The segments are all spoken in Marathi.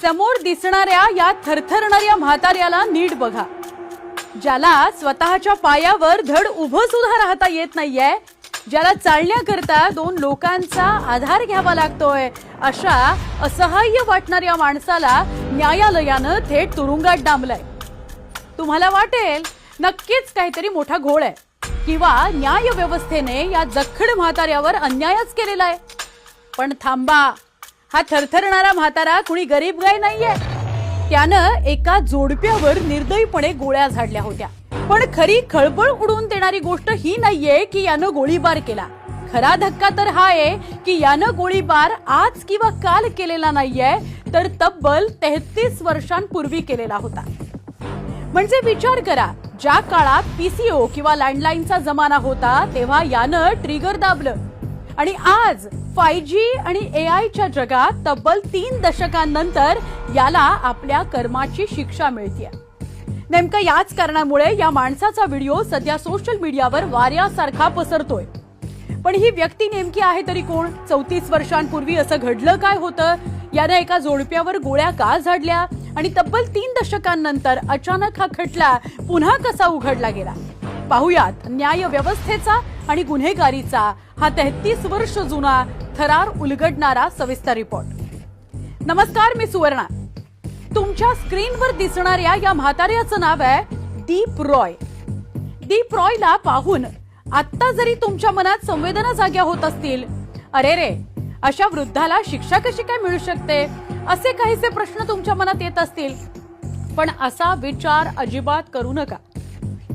समोर दिसणाऱ्या या थरथरणाऱ्या म्हाताऱ्याला नीट बघा, ज्याला स्वतःच्या पायावर धड उभं सुद्धा राहता येत नाहीये, ज्याला चालण्याकरता दोन लोकांचा आधार घ्यावा लागतोय, अशा असहाय्य वाटणाऱ्या माणसाला न्यायालयानं थेट तुरुंगात डांबलंय. तुम्हाला वाटेल नक्कीच काहीतरी मोठा घोळ आहे किंवा न्याय व्यवस्थेने या जखड म्हाताऱ्यावर अन्यायच केलेला आहे. पण थांबा, हा थरथरणारा म्हातारा कुणी गरीब गाय नाहीये. त्यानं एका जोडप्यावर निर्दयीपणे गोळ्या झाडल्या होत्या. पण खरी खळबळ उडवून देणारी गोष्ट ही नाहीये की यानं गोळीबार केला. खरा धक्का तर हा आहे की यानं गोळीबार आज किंवा काल केलेला नाहीये, तर तब्बल 33 वर्षांपूर्वी केलेला होता. म्हणजे विचार करा, ज्या काळात पीसीओ किंवा लँडलाईनचा जमाना होता तेव्हा यानं ट्रिगर दाबलं आणि आज 5G आणि AIच्या जगात तब्बल 3 दशकांनंतर याला आपल्या कर्माची शिक्षा मिळतेय. नेमकं याच कारणामुळे या माणसाचा व्हिडिओ सध्या सोशल मीडियावर वाऱ्यासारखा पसरतोय. पण ही व्यक्ती नेमकी आहे तरी कोण? 34 वर्षांपूर्वी असं घडलं काय होतं? यानं एका जोडप्यावर गोळ्या का झाडल्या आणि तब्बल 3 दशकांनंतर अचानक हा खटला पुन्हा कसा उघडला गेला? पाहुयात न्याय व्यवस्थेचा आणि गुन्हेगारीचा हा 33 वर्ष जुना थरार उलगडणारा सविस्तर रिपोर्ट. नमस्कार, मी सुवर्णा. तुमच्या स्क्रीनवर दिसणाऱ्या या म्हाताऱ्याचं नाव आहे दीप रॉय. दीप रॉयला पाहून आता जरी तुमच्या मनात संवेदना जाग्या होत असतील, अरे रे, अशा वृद्धाला शिक्षा कशी काय मिळू शकते, असे काहीसे प्रश्न तुमच्या मनात येत असतील. पण असा विचार अजिबात करू नका.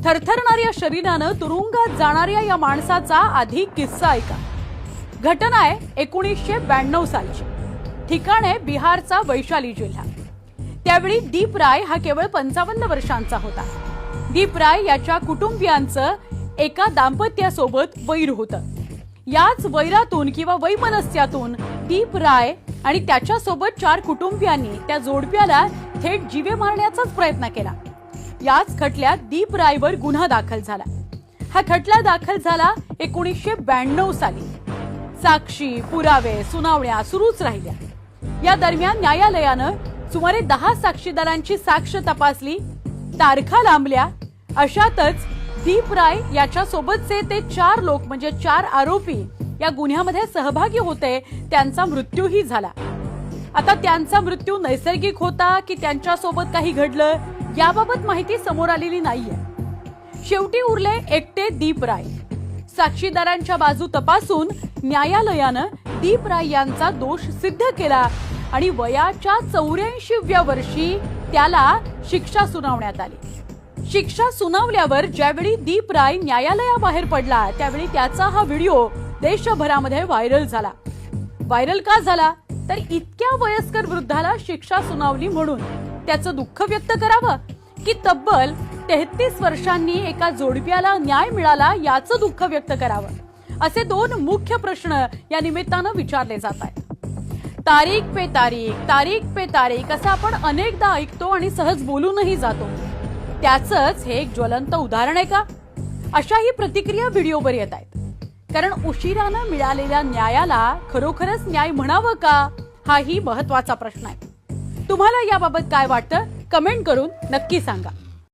थरथरणाऱ्या शरीरानं तुरुंगात जाणाऱ्या या माणसाचा आधी किस्सा ऐका. घटना आहे 1992 सालची. ठिकाण आहे बिहारचा वैशाली जिल्हा. त्यावेळी दीप राय हा केवळ 55 वर्षांचा होता. दीप राय याच्या कुटुंबियांचं एका दाम्पत्यासोबत वैर होतं. याच वैरातून किंवा वैमनस्यातून दीप राय आणि त्याच्यासोबत 4 कुटुंबियांनी त्या जोडप्याला थेट जीवे मारण्याचाच प्रयत्न केला. याच खटल्यात दीप रायवर गुन्हा दाखल झाला. हा खटला दाखल झाला 1992 साली. साक्षी, पुरावे, सुनावण्या सुरूच राहिल्या. या दरम्यान न्यायालयानं सुमारे 10 साक्षीदारांची साक्ष तपासली, तारखा लांबल्या. अशातच दीप राय याच्या सोबतचे ते 4 लोक म्हणजे 4 आरोपी या गुन्ह्यामध्ये सहभागी होते, त्यांचा मृत्यूही झाला. आता त्यांचा मृत्यू नैसर्गिक होता की त्यांच्यासोबत काही घडलं याबाबत माहिती समोर आलेली नाहीये. शेवटी उरले एकटे दीप राय. साक्षीदारांच्या बाजू तपासून न्यायालयानं दीप राय यांचा दोष सिद्ध केला आणि वयाच्या 84व्या वर्षी त्याला शिक्षा सुनावण्यात आली. शिक्षा सुनावल्यावर ज्यावेळी दीप राय न्यायालयाबाहेर पडला त्यावेळी त्याचा हा व्हिडिओ देशभरामध्ये व्हायरल झाला. व्हायरल का झाला? तर इतक्या वयस्कर वृद्धाला शिक्षा सुनावली म्हणून त्याचं दुःख व्यक्त करावं की तब्बल 33 वर्षांनी एका जोडप्याला न्याय मिळाला याचं दुःख व्यक्त करावं, असे 2 मुख्य प्रश्न या निमित्तानं विचारले जात आहेत. तारीख पे तारीख, तारीख पे तारीख असं आपण अनेकदा ऐकतो आणि सहज बोलूनही जातो. त्याचंच हे एक ज्वलंत उदाहरण आहे का? अशाही प्रतिक्रिया व्हिडिओवर येत आहेत. कारण उशिरानं मिळालेल्या न्यायाला खरोखरच न्याय म्हणावं का, हाही महत्वाचा प्रश्न आहे. तुम्हाला याबाबत काय वाटतं? कमेंट करून नक्की सांगा.